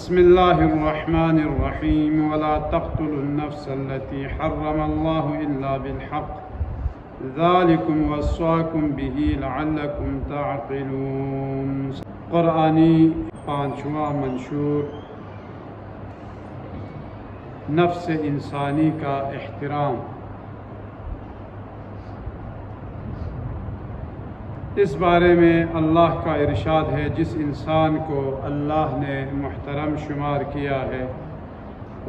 بسم الله الرحمن الرحيم ولا تقتلوا النفس التي حرم الله إلا بالحق ذلكم وصاكم به لعلكم تعقلون۔ قرآنی پانچواں منشور نفس انسانی کا احترام۔ اس بارے میں اللہ کا ارشاد ہے، جس انسان کو اللہ نے محترم شمار کیا ہے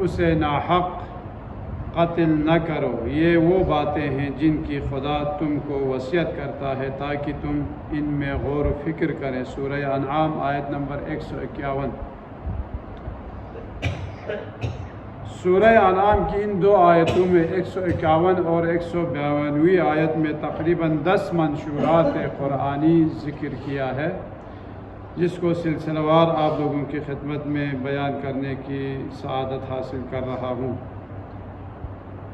اسے ناحق قتل نہ کرو۔ یہ وہ باتیں ہیں جن کی خدا تم کو وصیت کرتا ہے تاکہ تم ان میں غور و فکر کریں۔ سورہ انعام آیت نمبر 151۔ سورہ انعام کی ان دو آیتوں میں 151 اور 152ویں آیت میں تقریباً 10 منشورات قرآنی ذکر کیا ہے، جس کو سلسلہ وار آپ لوگوں کی خدمت میں بیان کرنے کی سعادت حاصل کر رہا ہوں۔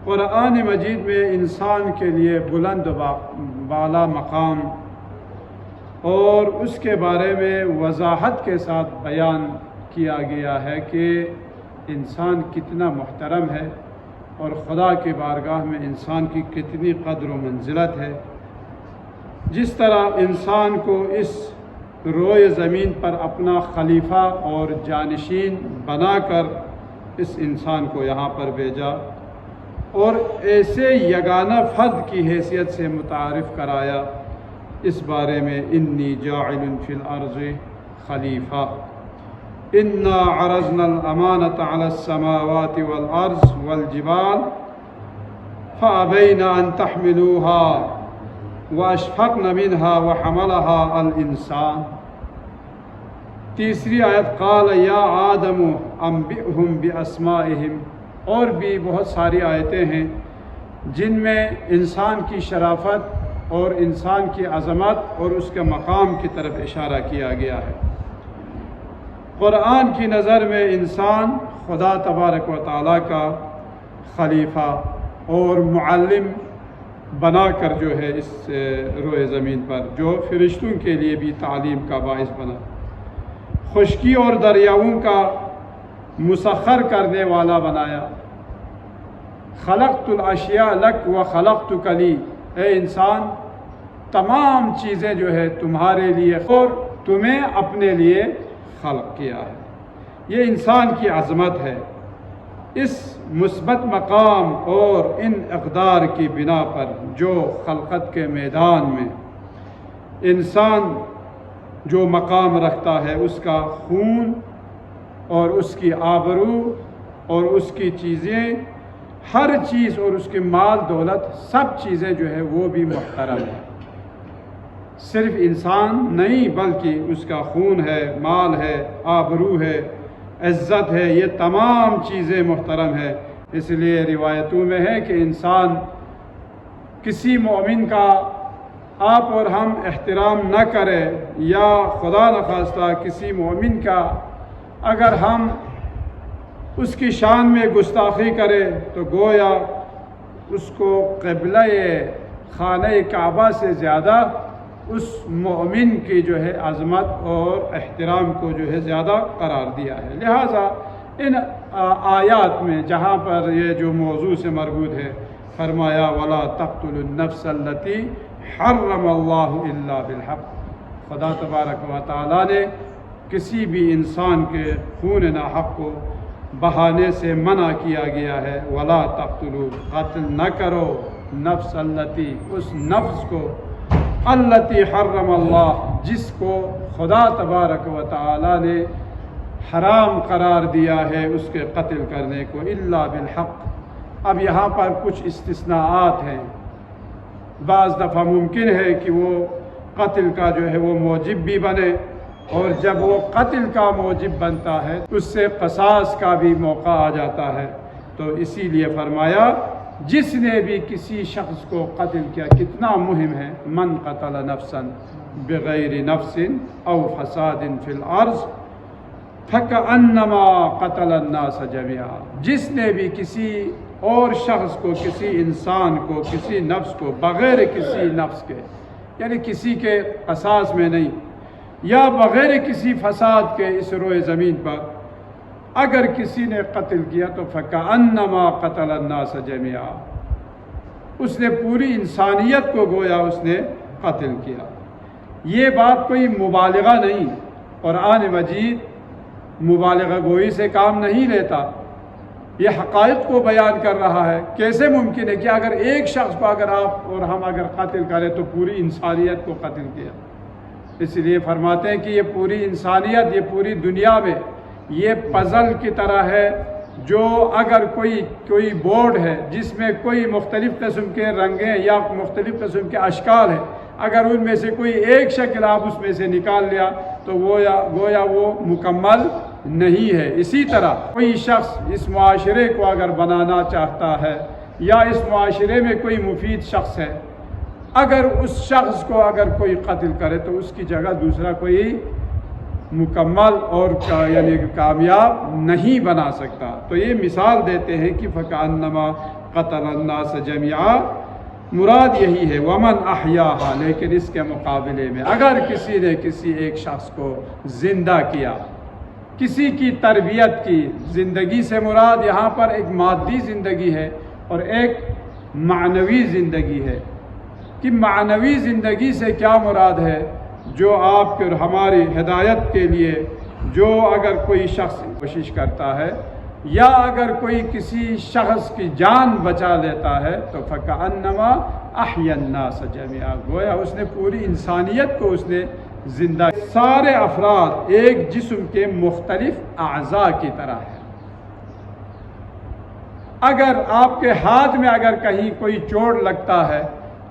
قرآن مجید میں انسان کے لیے بلند بالا مقام اور اس کے بارے میں وضاحت کے ساتھ بیان کیا گیا ہے کہ انسان کتنا محترم ہے اور خدا کی بارگاہ میں انسان کی کتنی قدر و منزلت ہے۔ جس طرح انسان کو اس روئے زمین پر اپنا خلیفہ اور جانشین بنا کر اس انسان کو یہاں پر بھیجا اور ایسے یگانہ فرد کی حیثیت سے متعارف کرایا، اس بارے میں انی جاعل فی الارض خلیفہ، انا عرضنا الامانة على السماوات والارض والجبال فابین ان تحملوها واشفقن منها وحملها الانسان۔ تیسری آیت قال یا آدم انبئهم باسمائهم، اور بھی بہت ساری آیتیں ہیں جن میں انسان کی شرافت اور انسان کی عظمت اور اس کے مقام کی طرف اشارہ کیا گیا ہے۔ قرآن کی نظر میں انسان خدا تبارک و تعالیٰ کا خلیفہ اور معلم بنا کر جو ہے اس روئے زمین پر، جو فرشتوں کے لیے بھی تعلیم کا باعث بنا، خشکی اور دریاؤں کا مسخر کرنے والا بنایا۔ خلقت الاشیاء لک و خلقتک لی، اے انسان تمام چیزیں جو ہے تمہارے لیے اور تمہیں اپنے لیے خلق کیا ہے۔ یہ انسان کی عظمت ہے۔ اس مثبت مقام اور ان اقدار کی بنا پر جو خلقت کے میدان میں انسان جو مقام رکھتا ہے، اس کا خون اور اس کی آبرو اور اس کی چیزیں، ہر چیز اور اس کی مال دولت، سب چیزیں جو ہے وہ بھی محترم ہے۔ صرف انسان نہیں بلکہ اس کا خون ہے، مال ہے، آبرو ہے، عزت ہے، یہ تمام چیزیں محترم ہے۔ اس لیے روایتوں میں ہے کہ انسان کسی مومن کا آپ اور ہم احترام نہ کرے، یا خدا نخواستہ کسی مومن کا اگر ہم اس کی شان میں گستاخی کرے تو گویا اس کو قبلہ خانہ کعبہ سے زیادہ اس مومن کی جو ہے عظمت اور احترام کو جو ہے زیادہ قرار دیا ہے۔ لہٰذا ان آیات میں جہاں پر یہ جو موضوع سے مربوط ہے، فرمایا وَلَا تَقْتُلُوا النَّفْسَ الَّتِي حَرَّمَ اللَّهُ إِلَّا بِالْحَقِّ۔ خدا تبارک و تعالیٰ نے کسی بھی انسان کے خون ناحق کو بہانے سے منع کیا گیا ہے۔ وَلَا تَقْتُلُوا، قتل نہ کرو، نفس الَّتِی، اس نفس کو، الَّتِی حَرَّمَ اللہ، جس کو خدا تبارک و تعالیٰ نے حرام قرار دیا ہے اس کے قتل کرنے کو، الا بالحق۔ اب یہاں پر کچھ استثناءات ہیں۔ بعض دفعہ ممکن ہے کہ وہ قتل کا جو ہے وہ موجب بھی بنے، اور جب وہ قتل کا موجب بنتا ہے اس سے قصاص کا بھی موقع آ جاتا ہے۔ تو اسی لیے فرمایا جس نے بھی کسی شخص کو قتل کیا، کتنا مہم ہے، من قتل نفسا بغیر نفس او فساد فی الارض فکأنما قتل الناس جميعا۔ جس نے بھی کسی اور شخص کو، کسی انسان کو، کسی نفس کو بغیر کسی نفس کے، یعنی کسی کے قصاص میں نہیں، یا بغیر کسی فساد کے اس روئے زمین پر اگر کسی نے قتل کیا تو فکأنما قتل الناس جميعا، اس نے پوری انسانیت کو گویا اس نے قتل کیا۔ یہ بات کوئی مبالغہ نہیں، قرآن مجید مبالغہ گوئی سے کام نہیں لیتا، یہ حقائق کو بیان کر رہا ہے۔ کیسے ممکن ہے کہ اگر ایک شخص کو اگر آپ اور ہم اگر قتل کریں تو پوری انسانیت کو قتل کیا؟ اس لیے فرماتے ہیں کہ یہ پوری انسانیت، یہ پوری دنیا میں یہ پزل کی طرح ہے، جو اگر کوئی بورڈ ہے جس میں کوئی مختلف قسم کے رنگیں یا مختلف قسم کے اشکال ہیں، اگر ان میں سے کوئی ایک شکل آپ اس میں سے نکال لیا تو گویا وہ مکمل نہیں ہے۔ اسی طرح کوئی شخص اس معاشرے کو اگر بنانا چاہتا ہے یا اس معاشرے میں کوئی مفید شخص ہے، اگر اس شخص کو اگر کوئی قتل کرے تو اس کی جگہ دوسرا کوئی مکمل اور یعنی کامیاب نہیں بنا سکتا۔ تو یہ مثال دیتے ہیں کہ فکأنما قتل الناس جميعا، مراد یہی ہے ومن احیاھا، لیکن اس کے مقابلے میں اگر کسی نے کسی ایک شخص کو زندہ کیا، کسی کی تربیت کی، زندگی سے مراد یہاں پر ایک مادی زندگی ہے اور ایک معنوی زندگی ہے۔ کہ معنوی زندگی سے کیا مراد ہے؟ جو آپ کے اور ہماری ہدایت کے لیے جو اگر کوئی شخص کوشش کرتا ہے یا اگر کوئی کسی شخص کی جان بچا لیتا ہے تو فکأنما احیا الناس جميعا، گویا اس نے پوری انسانیت کو اس نے زندہ۔ سارے افراد ایک جسم کے مختلف اعضاء کی طرح ہیں۔ اگر آپ کے ہاتھ میں اگر کہیں کوئی چوٹ لگتا ہے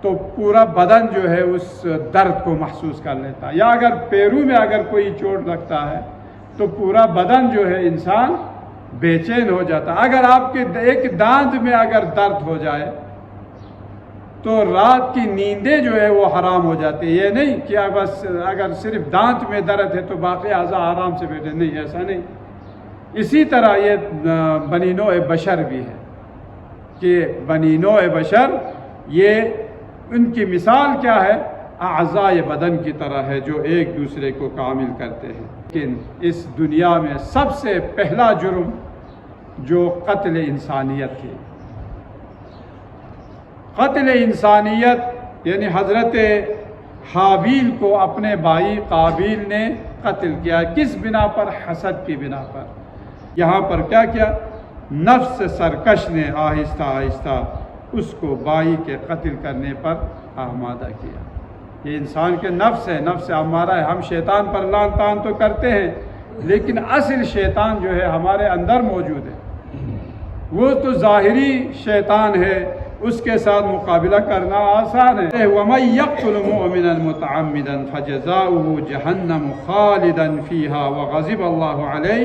تو پورا بدن جو ہے اس درد کو محسوس کر لیتا ہے، یا اگر پیروں میں اگر کوئی چوٹ لگتا ہے تو پورا بدن جو ہے انسان بے چین ہو جاتا ہے۔ اگر آپ کے ایک دانت میں اگر درد ہو جائے تو رات کی نیندیں جو ہے وہ حرام ہو جاتی ہے۔ یہ نہیں کہ بس اگر صرف دانت میں درد ہے تو باقی اعضاء آرام سے بیٹھے، نہیں، ایسا نہیں۔ اسی طرح یہ بنی نوع بشر بھی ہے کہ بنی نوع بشر یہ ان کی مثال کیا ہے؟ اعضاء بدن کی طرح ہے جو ایک دوسرے کو کامل کرتے ہیں۔ لیکن اس دنیا میں سب سے پہلا جرم جو قتل انسانیت تھی، قتل انسانیت یعنی حضرت حابیل کو اپنے بھائی قابیل نے قتل کیا۔ کس بنا پر؟ حسد کی بنا پر۔ یہاں پر کیا کیا؟ نفس سرکش نے آہستہ آہستہ اس کو بھائی کے قتل کرنے پر آمادہ کیا۔ یہ انسان کے نفس ہے، نفس ہمارا ہے۔ ہم شیطان پر لعن طعن تو کرتے ہیں لیکن اصل شیطان جو ہے ہمارے اندر موجود ہے۔ وہ تو ظاہری شیطان ہے، اس کے ساتھ مقابلہ کرنا آسان ہے۔ وَمَن يَقْتُلْ مُؤْمِنًا مُتَعَمِّدًا فَجَزَاؤُهُ جَهَنَّمُ خَالِدًا فِيهَا وَغَضِبَ اللَّهُ عَلَيْهِ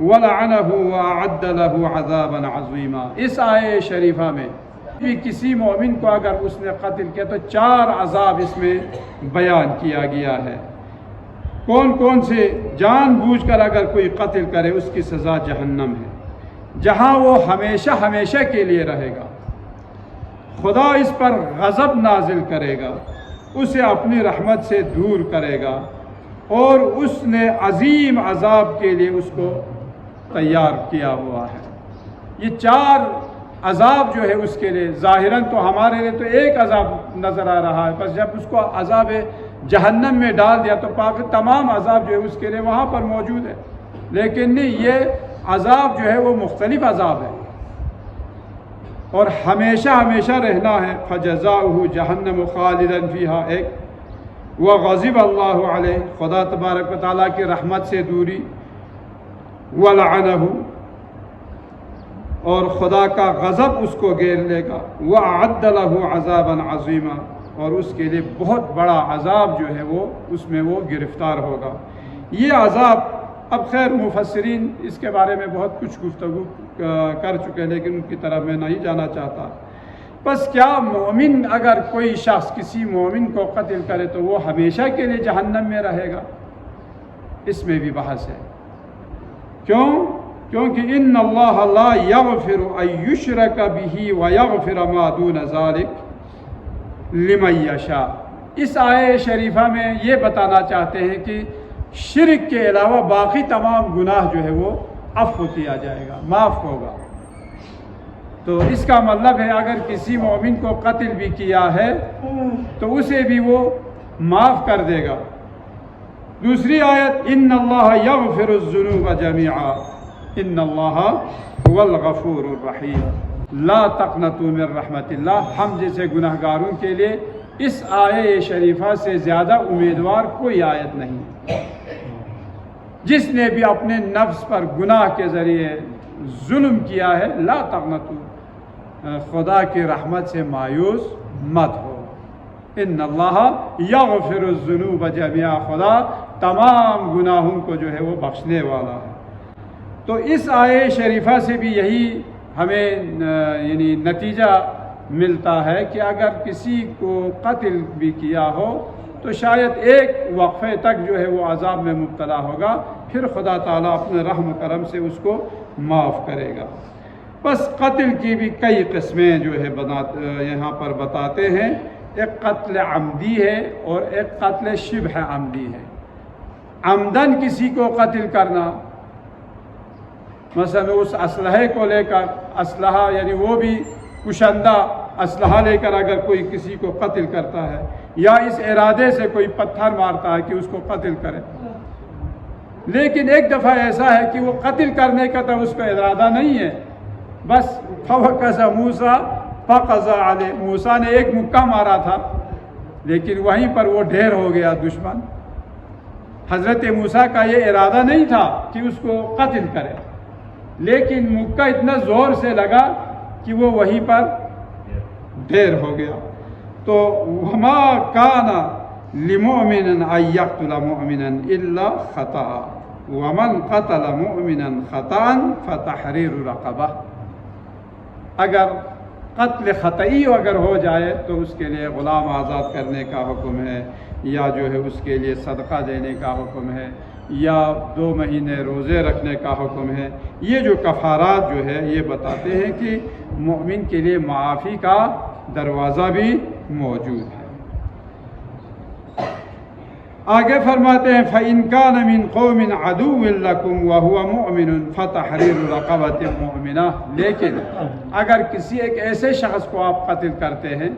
وَلَعَنَهُ وَأَعَدَّ لَهُ عَذَابًا عَظِيمًا۔ اس آیے شریفہ میں بھی کسی مومن کو اگر اس نے قتل کیا تو 4 عذاب اس میں بیان کیا گیا ہے۔ کون کون سے؟ جان بوجھ کر اگر کوئی قتل کرے اس کی سزا جہنم ہے، جہاں وہ ہمیشہ ہمیشہ کے لیے رہے گا۔ خدا اس پر غضب نازل کرے گا، اسے اپنی رحمت سے دور کرے گا اور اس نے عظیم عذاب کے لیے اس کو تیار کیا ہوا ہے۔ یہ 4 عذاب جو ہے اس کے لیے ظاہراً تو ہمارے لیے تو ایک عذاب نظر آ رہا ہے، بس جب اس کو عذاب جہنم میں ڈال دیا تو تمام عذاب جو ہے اس کے لیے وہاں پر موجود ہے۔ لیکن نہیں، یہ عذاب جو ہے وہ مختلف عذاب ہے اور ہمیشہ ہمیشہ رہنا ہے۔ فَجَزَاؤُهُ جَهَنَّمُ خَالِدًا فِيهَا ایک، وَغَضِبَ اللَّهُ عَلَيْهِ، خدا تبارک و تعالیٰ کی رحمت سے دوری، وَلَعَنَهُ، اور خدا کا غضب اس کو گھیر لے گا، وَأَعَدَّ لَهُ عَذَابًا عَظِيمًا، اور اس کے لیے بہت بڑا عذاب جو ہے وہ اس میں وہ گرفتار ہوگا۔ یہ عذاب اب خیر مفسرین اس کے بارے میں بہت کچھ گفتگو کر چکے ہیں لیکن ان کی طرف میں نہیں جانا چاہتا۔ بس کیا مومن اگر کوئی شخص کسی مومن کو قتل کرے تو وہ ہمیشہ کے لیے جہنم میں رہے گا؟ اس میں بھی بحث ہے۔ کیوں؟ کیونکہ ان اللہ لا یغفر ان یشرک بہ ویغفر ما دون ذلک لمن یشاء۔ اس آیے شریفہ میں یہ بتانا چاہتے ہیں کہ شرک کے علاوہ باقی تمام گناہ جو ہے وہ عفو کیا جائے گا، معاف ہوگا۔ تو اس کا مطلب ہے اگر کسی مومن کو قتل بھی کیا ہے تو اسے بھی وہ معاف کر دے گا۔ دوسری آیت ان اللہ یغفر الذنوب جميعا ان اللہ هو الغفور الرحیم لا تقنطوا من رحمت اللہ۔ ہم جیسے گناہ گاروں کے لیے اس آیت شریفہ سے زیادہ امیدوار کوئی آیت نہیں۔ جس نے بھی اپنے نفس پر گناہ کے ذریعے ظلم کیا ہے، لا تقنطوا، خدا کی رحمت سے مایوس مت ہو۔ ان اللہ یغفر الذنوب جميعا، خدا تمام گناہوں کو جو ہے وہ بخشنے والا ہے۔ تو اس آیت شریفہ سے بھی یہی ہمیں یعنی نتیجہ ملتا ہے کہ اگر کسی کو قتل بھی کیا ہو تو شاید ایک وقفے تک جو ہے وہ عذاب میں مبتلا ہوگا، پھر خدا تعالیٰ اپنے رحم و کرم سے اس کو معاف کرے گا۔ بس قتل کی بھی کئی قسمیں جو ہے یہاں پر بتاتے ہیں۔ ایک قتل عمدی ہے اور ایک قتل شبہ عمدی ہے۔ عمدن کسی کو قتل کرنا، مثلا اس اسلحے کو لے کر، اسلحہ یعنی وہ بھی کشندہ اسلحہ لے کر اگر کوئی کسی کو قتل کرتا ہے، یا اس ارادے سے کوئی پتھر مارتا ہے کہ اس کو قتل کرے۔ لیکن ایک دفعہ ایسا ہے کہ وہ قتل کرنے کا تو اس کا ارادہ نہیں ہے، بس فوقذ موسیٰ فقضى علیہ، موسیٰ نے ایک مکہ مارا تھا لیکن وہیں پر وہ ڈھیر ہو گیا دشمن۔ حضرت موسیٰ کا یہ ارادہ نہیں تھا کہ اس کو قتل کرے، لیکن مکہ اتنا زور سے لگا کہ وہ وہیں پر ڈھیر ہو گیا۔ تو وما کان لمؤمن ان یقتل مؤمنا الا خطأ ومن قتل مؤمنا خطأ فتحریر رقبہ، اگر قتل خطئی اگر ہو جائے تو اس کے لیے غلام آزاد کرنے کا حکم ہے، یا جو ہے اس کے لیے صدقہ دینے کا حکم ہے، یا 2 مہینے روزے رکھنے کا حکم ہے۔ یہ جو کفارات جو ہے یہ بتاتے ہیں کہ مومن کے لیے معافی کا دروازہ بھی موجود ہے۔ آگے فرماتے ہیں فَإِن كَانَ مِن قَوْمٍ عَدُوٍّ لَكُمْ وَهُوَ مُؤْمِنٌ فَتَحْرِيرُ رَقَبَةٍ مُؤْمِنَةٍ، لیکن اگر کسی ایک ایسے شخص کو آپ قتل کرتے ہیں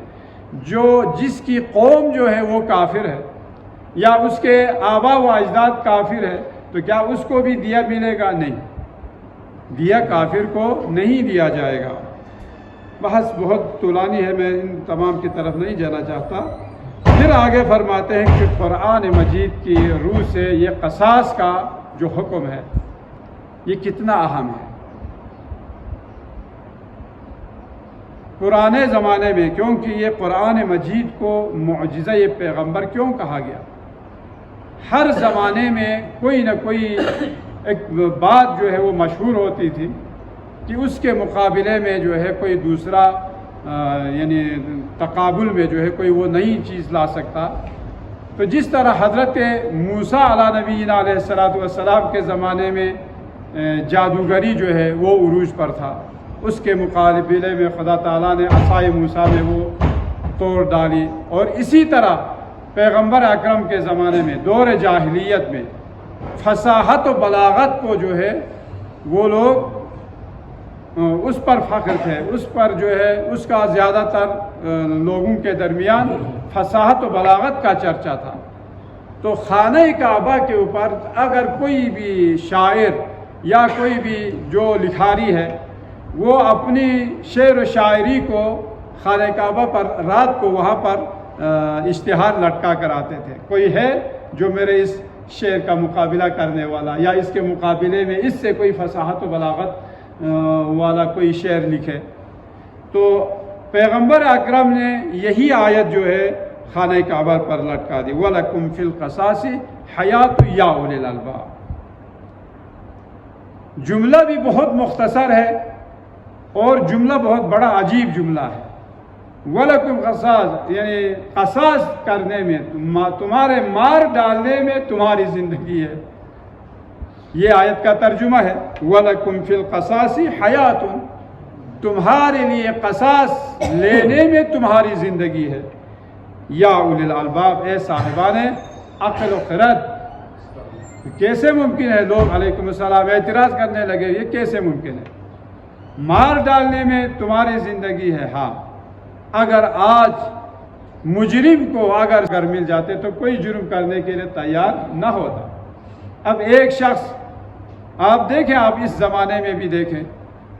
جس کی قوم جو ہے وہ کافر ہے، یا اس کے آبا و اجداد کافر ہے، تو کیا اس کو بھی دیا ملے گا؟ نہیں، دیا کافر کو نہیں دیا جائے گا۔ بحث بہت طولانی ہے، میں ان تمام کی طرف نہیں جانا چاہتا۔ پھر آگے فرماتے ہیں کہ قرآن مجید کی روح سے یہ قصاص کا جو حکم ہے یہ کتنا اہم ہے۔ پرانے زمانے میں، کیونکہ یہ قرآن مجید کو معجزہ یہ پیغمبر کیوں کہا گیا، ہر زمانے میں کوئی نہ کوئی ایک بات جو ہے وہ مشہور ہوتی تھی کہ اس کے مقابلے میں جو ہے کوئی دوسرا یعنی تقابل میں جو ہے کوئی وہ نئی چیز لا سکتا۔ تو جس طرح حضرت موسیٰ علیہ نبینا علیہ السلام کے زمانے میں جادوگری جو ہے وہ عروج پر تھا، اس کے مقابلے میں خدا تعالیٰ نے عصائے موسیٰ میں وہ توڑ ڈالی، اور اسی طرح پیغمبر اکرم کے زمانے میں دور جاہلیت میں فصاحت و بلاغت کو جو ہے وہ لوگ اس پر فخر تھے، اس پر جو ہے اس کا زیادہ تر لوگوں کے درمیان فصاحت و بلاغت کا چرچا تھا۔ تو خانہ کعبہ کے اوپر اگر کوئی بھی شاعر یا کوئی بھی جو لکھاری ہے وہ اپنی شعر و شاعری کو خانہ کعبہ پر رات کو وہاں پر اشتہار لٹکا کر آتے تھے، کوئی ہے جو میرے اس شعر کا مقابلہ کرنے والا، یا اس کے مقابلے میں اس سے کوئی فصاحت و بلاغت والا کوئی شعر لکھے۔ تو پیغمبر اکرم نے یہی آیت جو ہے خانہ کعبہ پر لٹکا دی، وَلَكُمْ فِي الْقَصَاصِ حَيَاةٌ يَا أُولِي الْأَلْبَابِ۔ جملہ بھی بہت مختصر ہے اور جملہ بہت بڑا عجیب جملہ ہے۔ وَلَكُمْ قَصَاص، یعنی قصاص کرنے میں، تمہارے مار ڈالنے میں تمہاری زندگی ہے، یہ آیت کا ترجمہ ہے۔ وَلَكُمْ فِي الْقَصَاصِ حَيَاةٌ، تمہارے لیے قصاص لینے میں تمہاری زندگی ہے۔ یا اولی الالباب، اے صاحبان عقل و خرد، کیسے ممکن ہے؟ لوگ علیکم السلام اعتراض کرنے لگے یہ کیسے ممکن ہے؟ مار ڈالنے میں تمہاری زندگی ہے؟ ہاں، اگر آج مجرم کو اگر مل جاتے تو کوئی جرم کرنے کے لیے تیار نہ ہوتا۔ اب ایک شخص، آپ دیکھیں، آپ اس زمانے میں بھی دیکھیں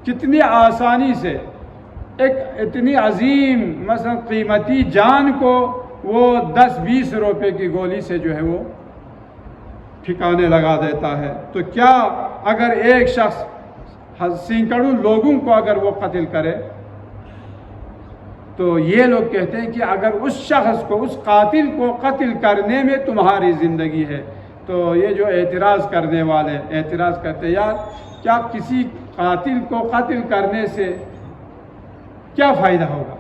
کتنی آسانی سے ایک اتنی عظیم مثلا قیمتی جان کو وہ 10-20 روپے کی گولی سے جو ہے وہ ٹھکانے لگا دیتا ہے۔ تو کیا اگر ایک شخص سینکڑوں لوگوں کو اگر وہ قتل کرے تو یہ لوگ کہتے ہیں کہ اگر اس شخص کو، اس قاتل کو قتل کرنے میں تمہاری زندگی ہے، تو یہ جو اعتراض کرنے والے اعتراض کرتے یار کیا کسی قاتل کو قتل کرنے سے کیا فائدہ ہوگا؟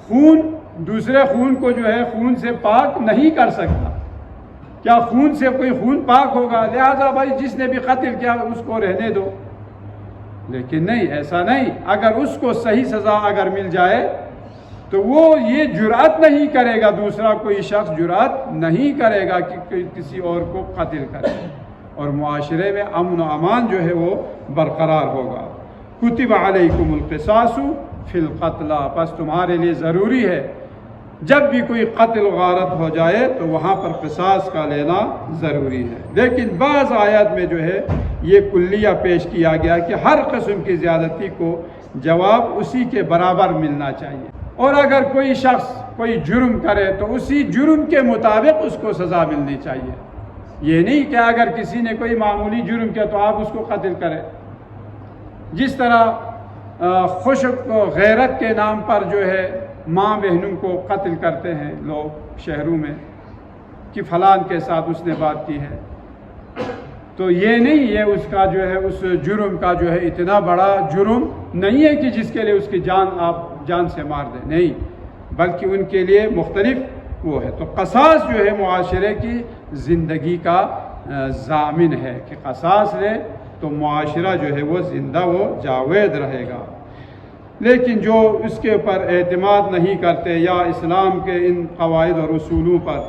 خون دوسرے خون کو جو ہے خون سے پاک نہیں کر سکتا، کیا خون سے کوئی خون پاک ہوگا؟ لہذا بھائی جس نے بھی قتل کیا اس کو رہنے دو۔ لیکن نہیں، ایسا نہیں۔ اگر اس کو صحیح سزا اگر مل جائے تو وہ یہ جرأت نہیں کرے گا، دوسرا کوئی شخص جرأت نہیں کرے گا کہ کسی اور کو قتل کرے، اور معاشرے میں امن و امان جو ہے وہ برقرار ہوگا۔ کتب علیکم القصاص فی القتلی، پس تمہارے لیے ضروری ہے جب بھی کوئی قتل غارت ہو جائے تو وہاں پر قصاص کا لینا ضروری ہے۔ لیکن بعض آیات میں جو ہے یہ کلیہ پیش کیا گیا کہ ہر قسم کی زیادتی کو جواب اسی کے برابر ملنا چاہیے، اور اگر کوئی شخص کوئی جرم کرے تو اسی جرم کے مطابق اس کو سزا ملنی چاہیے۔ یہ نہیں کہ اگر کسی نے کوئی معمولی جرم کیا تو آپ اس کو قتل کریں۔ جس طرح خشک غیرت کے نام پر جو ہے ماں بہنوں کو قتل کرتے ہیں لوگ شہروں میں کہ فلان کے ساتھ اس نے بات کی ہے، تو یہ نہیں، یہ اس کا جو ہے اس جرم کا جو ہے اتنا بڑا جرم نہیں ہے کہ جس کے لیے اس کی جان آپ جان سے مار دیں، نہیں، بلکہ ان کے لیے مختلف وہ ہے۔ تو قصاص جو ہے معاشرے کی زندگی کا ضامن ہے کہ قصاص لے تو معاشرہ جو ہے وہ زندہ و جاوید رہے گا۔ لیکن جو اس کے اوپر اعتماد نہیں کرتے یا اسلام کے ان قواعد اور اصولوں پر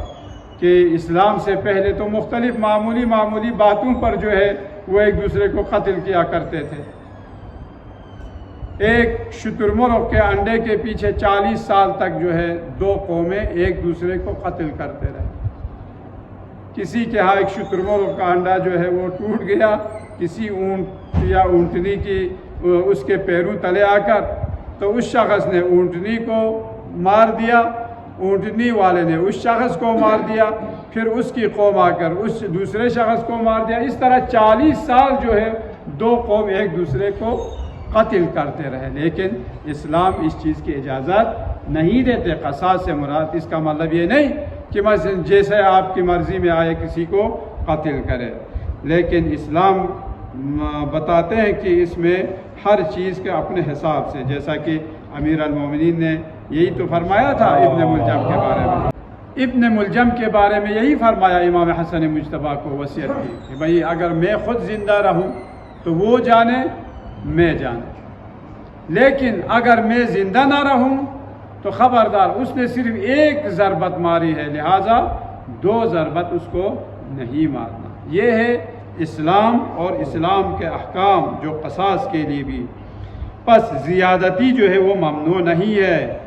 کہ اسلام سے پہلے تو مختلف معمولی باتوں پر جو ہے وہ ایک دوسرے کو قتل کیا کرتے تھے۔ ایک شتر مرغ کے انڈے کے پیچھے 40 سال تک جو ہے دو قومیں ایک دوسرے کو قتل کرتے رہے۔ کسی کے ہاں ایک شتر مرغ کا انڈا جو ہے وہ ٹوٹ گیا، کسی اونٹ یا اونٹنی کی اس کے پیروں تلے آ کر، تو اس شخص نے اونٹنی کو مار دیا، اونٹنی والے نے اس شخص کو مار دیا، پھر اس کی قوم آ کر اس دوسرے شخص کو مار دیا۔ اس طرح 40 سال جو ہے دو قوم ایک دوسرے کو قتل کرتے رہے، لیکن اسلام اس چیز کی اجازت نہیں دیتے۔ قصاص سے مراد اس کا مطلب یہ نہیں کہ مثلا جیسے آپ کی مرضی میں آئے کسی کو قتل کرے، لیکن اسلام بتاتے ہیں کہ اس میں ہر چیز کے اپنے حساب سے، جیسا کہ امیر المومنین نے یہی تو فرمایا تھا ابن ملجم کے بارے میں۔ ابن ملجم کے بارے میں یہی فرمایا امام حسن مجتبیٰ کو وصیت کی کہ بھئی اگر میں خود زندہ رہوں تو وہ جانے میں جانے، لیکن اگر میں زندہ نہ رہوں تو خبردار اس نے صرف ایک ضربت ماری ہے، لہٰذا 2 ضربت اس کو نہیں مارنا۔ یہ ہے اسلام اور اسلام کے احکام جو قصاص کے لیے بھی۔ پس زیادتی جو ہے وہ ممنوع نہیں ہے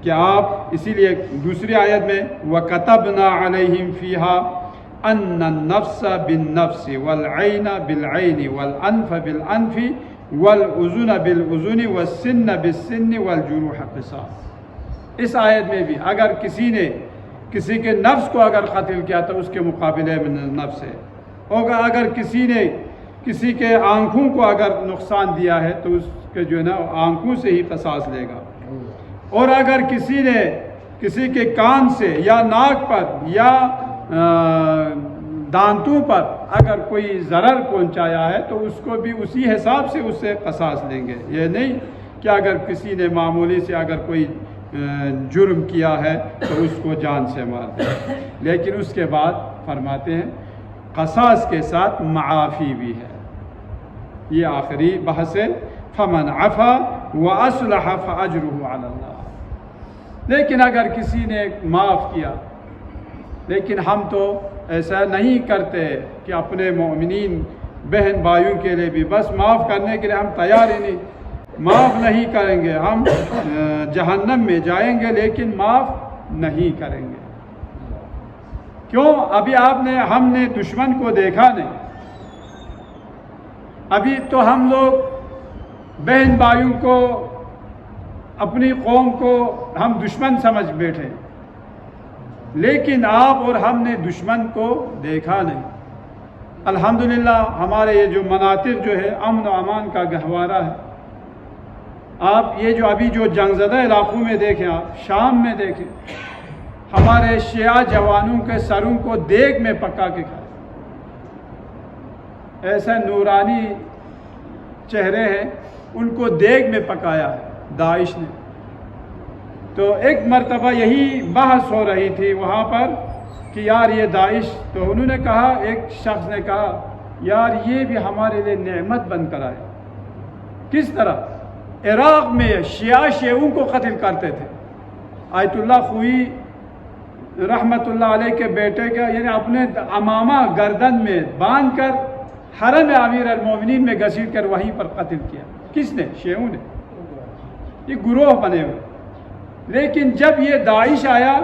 کہ آپ، اسی لیے دوسری آیت میں وَكَتَبْنَا عَلَيْهِمْ فِيهَا أَنَّ النَّفْسَ بِالنَّفْسِ وَالْعَيْنَ بِالْعَيْنِ وَالْأَنْفَ بِالْأَنْفِ وَالْأُذُنَ بِالْأُذُنِ وَالسِّنَّ بِالسِّنِّ وَالْجُرُوحَ قِصَاص۔ اس آیت میں بھی اگر کسی نے کسی کے نفس کو اگر قتل کیا تو اس کے مقابلے میں نفس ہے، اور اگر کسی نے کسی کے آنکھوں کو اگر نقصان دیا ہے تو اس کے جو ہے نا آنکھوں سے ہی قصاص لے گا، اور اگر کسی نے کسی کے کان سے یا ناک پر یا دانتوں پر اگر کوئی ضرر پہنچایا ہے تو اس کو بھی اسی حساب سے اس سے قصاص لیں گے۔ یہ نہیں کہ اگر کسی نے معمولی سے اگر کوئی جرم کیا ہے تو اس کو جان سے مار دیں، لیکن اس کے بعد فرماتے ہیں قصاص کے ساتھ معافی بھی ہے۔ یہ آخری بحث ہے، فمن عفا واصلح فاجرہ علی اللہ۔ لیکن اگر کسی نے معاف کیا، لیکن ہم تو ایسا نہیں کرتے کہ اپنے مومنین بہن بھائیوں کے لیے بھی بس معاف کرنے کے لیے ہم تیار ہی نہیں، معاف نہیں کریں گے، ہم جہنم میں جائیں گے لیکن معاف نہیں کریں گے۔ کیوں؟ ابھی ہم نے دشمن کو دیکھا نہیں، ابھی تو ہم لوگ بہن بھائیوں کو، اپنی قوم کو ہم دشمن سمجھ بیٹھے، لیکن آپ اور ہم نے دشمن کو دیکھا نہیں۔ الحمدللہ ہمارے یہ جو مناطق جو ہے امن و امان کا گہوارہ ہے۔ آپ یہ جو ابھی جو جنگ زدہ علاقوں میں دیکھیں، آپ شام میں دیکھیں، ہمارے شیعہ جوانوں کے سروں کو دیگ میں پکا کے کھائے، ایسے نورانی چہرے ہیں، ان کو دیگ میں پکایا ہے داعش نے۔ تو ایک مرتبہ یہی بحث ہو رہی تھی وہاں پر کہ یار یہ داعش، تو انہوں نے کہا، ایک شخص نے کہا یار یہ بھی ہمارے لیے نعمت بن کر آئے۔ کس طرح؟ عراق میں شیعوں کو قتل کرتے تھے۔ آیت اللہ خوئی رحمت اللہ علیہ کے بیٹے کا یعنی اپنے امامہ گردن میں باندھ کر حرم امیر المومنین میں گھسیٹ کر وہیں پر قتل کیا۔ کس نے؟ شیعوں نے۔ یہ گروہ بنے ہوئے۔ لیکن جب یہ داعش آیا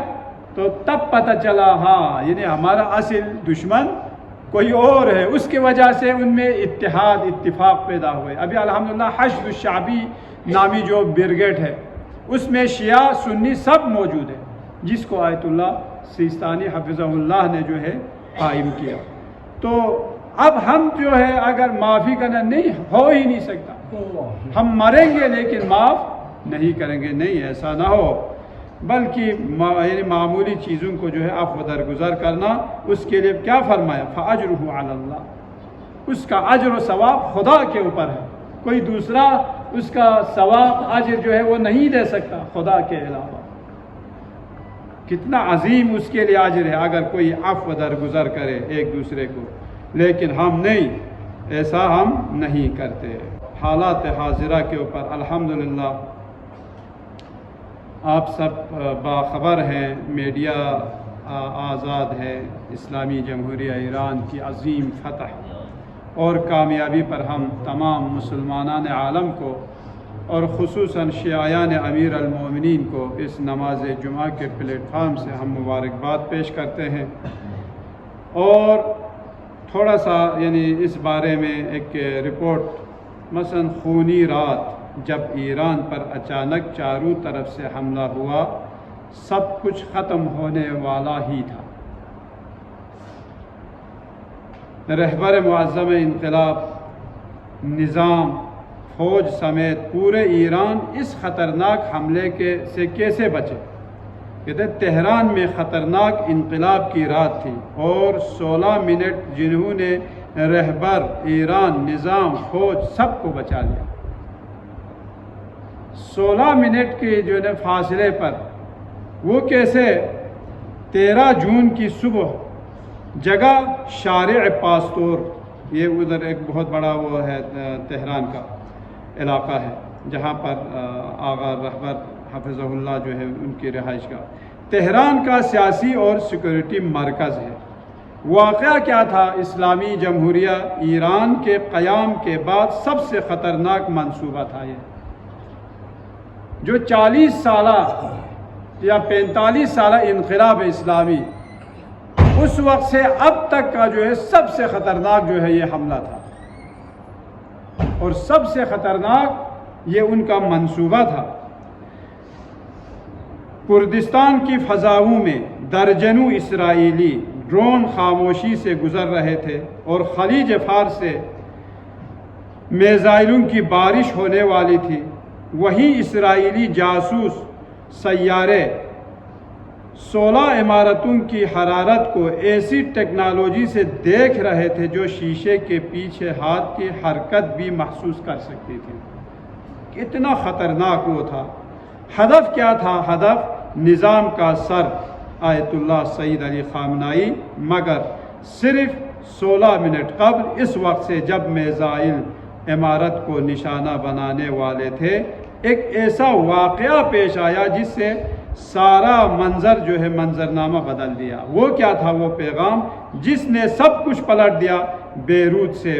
تو تب پتہ چلا ہاں یعنی ہمارا اصل دشمن کوئی اور ہے، اس کی وجہ سے ان میں اتحاد اتفاق پیدا ہوئے۔ ابھی الحمدللہ حشد الشعبی نامی جو بریگیڈ ہے اس میں شیعہ سنی سب موجود ہے، جس کو آیت اللہ سیستانی حفظہ اللہ نے جو ہے قائم کیا۔ تو اب ہم جو ہے اگر معافی کرنا نہیں ہو ہی نہیں سکتا، ہم مریں گے لیکن معاف نہیں کریں گے، نہیں ایسا نہ ہو، بلکہ یعنی معمولی چیزوں کو جو ہے عفو درگزر کرنا۔ اس کے لیے کیا فرمایا؟ فَأَجْرُهُ عَلَى اللَّهِ، اس کا اجر و ثواب خدا کے اوپر ہے، کوئی دوسرا اس کا ثواب اجر جو ہے وہ نہیں دے سکتا خدا کے علاوہ۔ کتنا عظیم اس کے لیے اجر ہے اگر کوئی عفو درگزر کرے ایک دوسرے کو، لیکن ہم نہیں، ایسا ہم نہیں کرتے۔ حالات حاضرہ کے اوپر الحمدللہ آپ سب باخبر ہیں، میڈیا آزاد ہے، اسلامی جمہوریہ ایران کی عظیم فتح اور کامیابی پر ہم تمام مسلمانان عالم کو اور خصوصاً شیعیان امیر المومنین کو اس نماز جمعہ کے پلیٹ فارم سے ہم مبارکباد پیش کرتے ہیں۔ اور تھوڑا سا یعنی اس بارے میں ایک رپورٹ، مثلا خونی رات جب ایران پر اچانک چاروں طرف سے حملہ ہوا، سب کچھ ختم ہونے والا ہی تھا۔ رہبر معظم انقلاب، نظام، فوج سمیت پورے ایران اس خطرناک حملے سے کیسے بچے؟ کہتے تہران میں خطرناک انقلاب کی رات تھی اور 16 منٹ جنہوں نے رہبر، ایران، نظام، فوج سب کو بچا لیا۔ 16 منٹ کے جو ہے فاصلے پر، وہ کیسے؟ 13 جون کی صبح، جگہ شارع پاستور، یہ ادھر ایک بہت بڑا وہ ہے تہران کا علاقہ ہے جہاں پر آغا رہبر حفظہ اللہ جو ہے ان کی رہائش کا، تہران کا سیاسی اور سیکورٹی مرکز ہے۔ واقعہ کیا تھا؟ اسلامی جمہوریہ ایران کے قیام کے بعد سب سے خطرناک منصوبہ تھا یہ، جو 40 سالہ یا 45 سالہ انقلاب اسلامی، اس وقت سے اب تک کا جو ہے سب سے خطرناک جو ہے یہ حملہ تھا، اور سب سے خطرناک یہ ان کا منصوبہ تھا۔ کردستان کی فضاؤں میں درجنوں اسرائیلی ڈرون خاموشی سے گزر رہے تھے اور خلیج فارس سے میزائلوں کی بارش ہونے والی تھی۔ وہیں اسرائیلی جاسوس سیارے 16 عمارتوں کی حرارت کو ایسی ٹیکنالوجی سے دیکھ رہے تھے جو شیشے کے پیچھے ہاتھ کی حرکت بھی محسوس کر سکتی تھی۔ کتنا خطرناک وہ تھا۔ ہدف کیا تھا؟ ہدف نظام کا سر آیت اللہ سید علی خامنائی، مگر صرف 16 منٹ قبل اس وقت سے جب میزائل عمارت کو نشانہ بنانے والے تھے، ایک ایسا واقعہ پیش آیا جس سے سارا منظر جو ہے منظرنامہ بدل دیا۔ وہ کیا تھا وہ پیغام جس نے سب کچھ پلٹ دیا؟ بیروت سے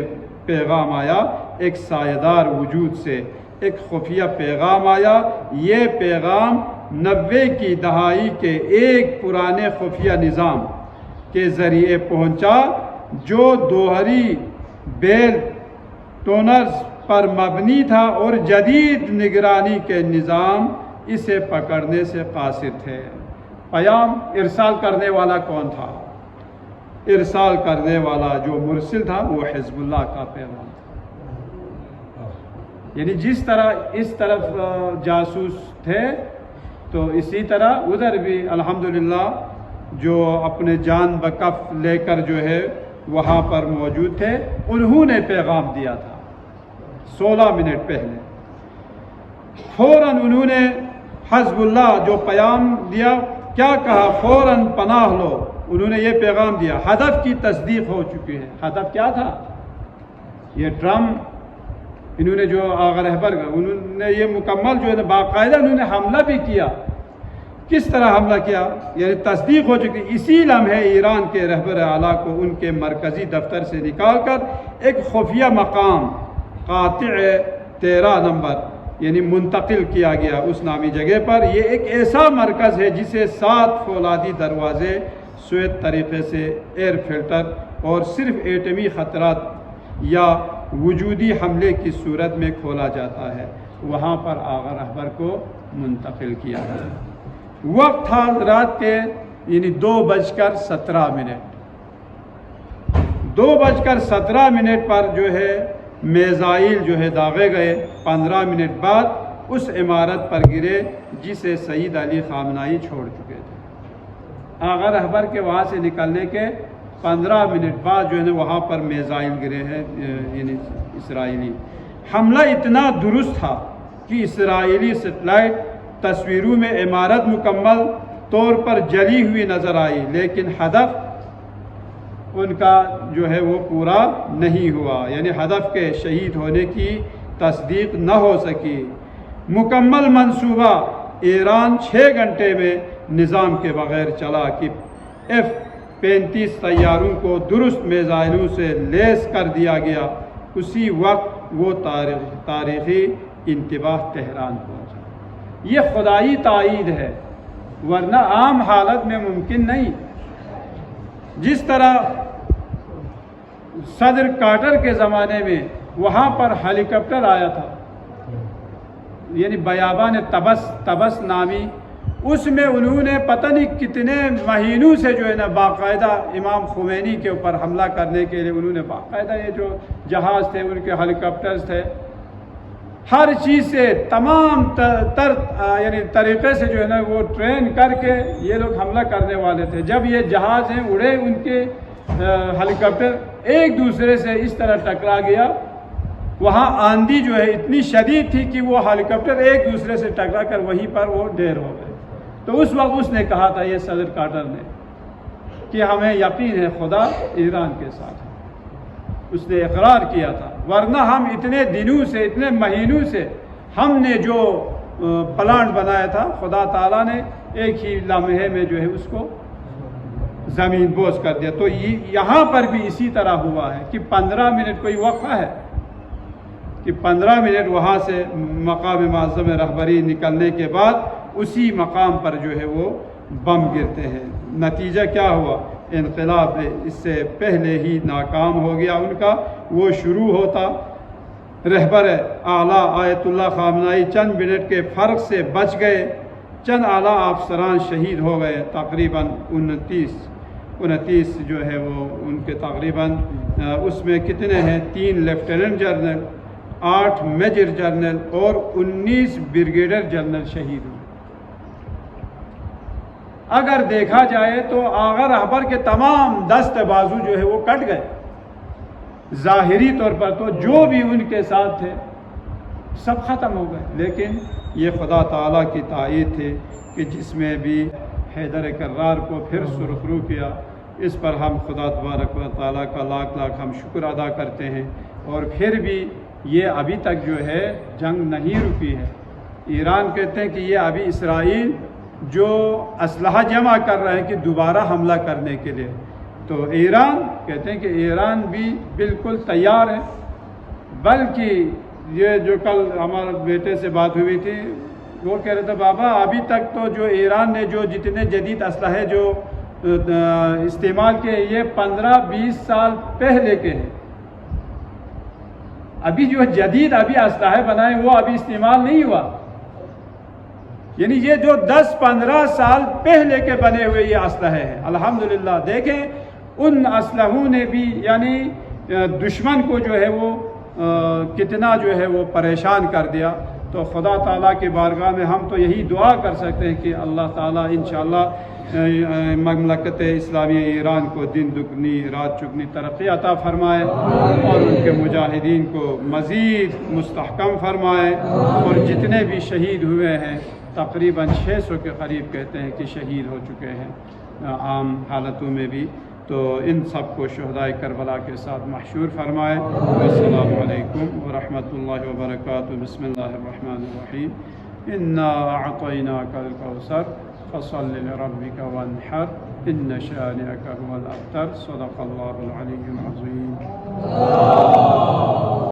پیغام آیا، ایک سایہ وجود سے ایک خفیہ پیغام آیا۔ یہ پیغام 90 کی دہائی کے ایک پرانے خفیہ نظام کے ذریعے پہنچا جو دوہری بیل ٹونرز پر مبنی تھا اور جدید نگرانی کے نظام اسے پکڑنے سے قاصر تھے۔ پیام ارسال کرنے والا کون تھا؟ ارسال کرنے والا جو مرسل تھا وہ حزب اللہ کا پیغام تھا۔ یعنی جس طرح اس طرف جاسوس تھے تو اسی طرح ادھر بھی الحمدللہ جو اپنے جان بکف لے کر جو ہے وہاں پر موجود تھے، انہوں نے پیغام دیا تھا 16 منٹ پہلے۔ فوراً انہوں نے حزب اللہ جو پیام دیا، کیا کہا؟ فوراً پناہ لو۔ انہوں نے یہ پیغام دیا، ہدف کی تصدیق ہو چکی ہے۔ ہدف کیا تھا؟ یہ ڈرم انہوں نے جو آغا رہبر کا انہوں نے یہ مکمل جو ہے باقاعدہ انہوں نے حملہ بھی کیا۔ کس طرح حملہ کیا؟ یعنی تصدیق ہو چکی۔ اسی لمحے ایران کے رہبر اعلیٰ کو ان کے مرکزی دفتر سے نکال کر ایک خفیہ مقام قاطع 13 نمبر یعنی منتقل کیا گیا اس نامی جگہ پر۔ یہ ایک ایسا مرکز ہے جسے 7 فولادی دروازے سویت طریقے سے ایئر فلٹر اور صرف ایٹمی خطرات یا وجودی حملے کی صورت میں کھولا جاتا ہے، وہاں پر آغا رہبر کو منتقل کیا ہے۔ وقت تھا رات کے یعنی 2:17۔ 2:17 پر جو ہے میزائل جو ہے داغے گئے۔ 15 منٹ بعد اس عمارت پر گرے جسے سید علی خامنائی چھوڑ چکے تھے۔ آغا رہبر کے وہاں سے نکلنے کے 15 منٹ بعد جو ہے وہاں پر میزائل گرے ہیں یعنی اسرائیلی۔ حملہ اتنا درست تھا کہ اسرائیلی سیٹلائٹ تصویروں میں عمارت مکمل طور پر جلی ہوئی نظر آئی، لیکن ہدف ان کا جو ہے وہ پورا نہیں ہوا، یعنی ہدف کے شہید ہونے کی تصدیق نہ ہو سکی۔ مکمل منصوبہ ایران 6 گھنٹے میں نظام کے بغیر چلا کہ F-35 طیاروں کو درست میزائلوں سے لیس کر دیا گیا۔ اسی وقت وہ تاریخی انتباہ تہران پہنچا۔ یہ خدائی تائید ہے، ورنہ عام حالت میں ممکن نہیں۔ جس طرح صدر کارٹر کے زمانے میں وہاں پر ہیلی کاپٹر آیا تھا، یعنی بیابان طبس نامی، اس میں انہوں نے پتہ نہیں کتنے مہینوں سے جو ہے نا باقاعدہ امام خمینی کے اوپر حملہ کرنے کے لیے انہوں نے باقاعدہ یہ جو جہاز تھے ان کے ہیلی کاپٹرز تھے، ہر چیز سے تمام یعنی طریقے سے جو ہے نا وہ ٹرین کر کے یہ لوگ حملہ کرنے والے تھے۔ جب یہ جہاز ہیں اڑے، ان کے ہیلی کاپٹر ایک دوسرے سے اس طرح ٹکرا گیا، وہاں آندھی جو ہے اتنی شدید تھی کہ وہ ہیلی کاپٹر ایک دوسرے سے ٹکرا کر وہیں پر وہ ڈھیر ہو گئے۔ تو اس وقت اس نے کہا تھا، یہ صدر کارٹر نے، کہ ہمیں یقین ہے خدا ایران کے ساتھ ہے۔ اس نے اقرار کیا تھا، ورنہ ہم اتنے دنوں سے اتنے مہینوں سے ہم نے جو پلان بنایا تھا خدا تعالیٰ نے ایک ہی لمحے میں جو ہے اس کو زمین بوس کر دیا۔ تو یہاں پر بھی اسی طرح ہوا ہے کہ 15 منٹ کوئی وقفہ ہے کہ 15 منٹ وہاں سے مقام معظم رہبری نکلنے کے بعد اسی مقام پر جو ہے وہ بم گرتے ہیں۔ نتیجہ کیا ہوا؟ انقلاب اس سے پہلے ہی ناکام ہو گیا ان کا۔ وہ شروع ہوتا، رہبر اعلیٰ آیت اللہ خامنائی چند منٹ کے فرق سے بچ گئے، چند اعلیٰ افسران شہید ہو گئے، تقریباً 29 جو ہے وہ ان کے تقریباً اس میں کتنے ہیں 3 لیفٹیننٹ جنرل، 8 میجر جنرل اور 19 بریگیڈیئر جنرل شہید ہوئے۔ اگر دیکھا جائے تو آغا رہبر کے تمام دست بازو جو ہے وہ کٹ گئے۔ ظاہری طور پر تو جو بھی ان کے ساتھ تھے سب ختم ہو گئے، لیکن یہ خدا تعالیٰ کی تائید تھی کہ جس میں بھی حیدر کرار کو پھر سرخرو کیا۔ اس پر ہم خدا تبارک و تعالیٰ کا لاکھ لاکھ ہم شکر ادا کرتے ہیں۔ اور پھر بھی یہ ابھی تک جو ہے جنگ نہیں رکی ہے۔ ایران کہتے ہیں کہ یہ ابھی اسرائیل جو اسلحہ جمع کر رہے ہیں کہ دوبارہ حملہ کرنے کے لیے. تو ایران کہتے ہیں کہ ایران بھی بالکل تیار ہے، بلکہ یہ جو کل ہمارے بیٹے سے بات ہوئی تھی وہ کہہ رہے تھے بابا ابھی تک تو جو ایران نے جو جتنے جدید اسلحے جو استعمال کیے یہ 15-20 سال پہلے کے ہیں. ابھی جو جدید ابھی اسلحے بنائے وہ ابھی استعمال نہیں ہوا، یعنی یہ جو 10-15 سال پہلے کے بنے ہوئے یہ اسلحے ہیں. الحمدللہ دیکھیں ان اسلحوں نے بھی یعنی دشمن کو جو ہے وہ کتنا جو ہے وہ پریشان کر دیا. تو خدا تعالیٰ کے بارگاہ میں ہم تو یہی دعا کر سکتے ہیں کہ اللہ تعالیٰ انشاءاللہ مملکت اسلامی ایران کو دن دگنی رات چگنی ترقی عطا فرمائے اور ان کے مجاہدین کو مزید مستحکم فرمائے. اور جتنے بھی شہید ہوئے ہیں تقریباً 600 کے قریب کہتے ہیں کہ شہید ہو چکے ہیں عام حالتوں میں بھی، تو ان سب کو شہدائے کربلا کے ساتھ محشور فرمائے. السلام علیکم ورحمۃ اللہ وبرکاتہ. بسم اللہ الرحمن الرحیم. انا اعطیناک الکوثر فصل لربک وانحر ان شانئک هو الابتر. صدق اللہ العلی العظیم.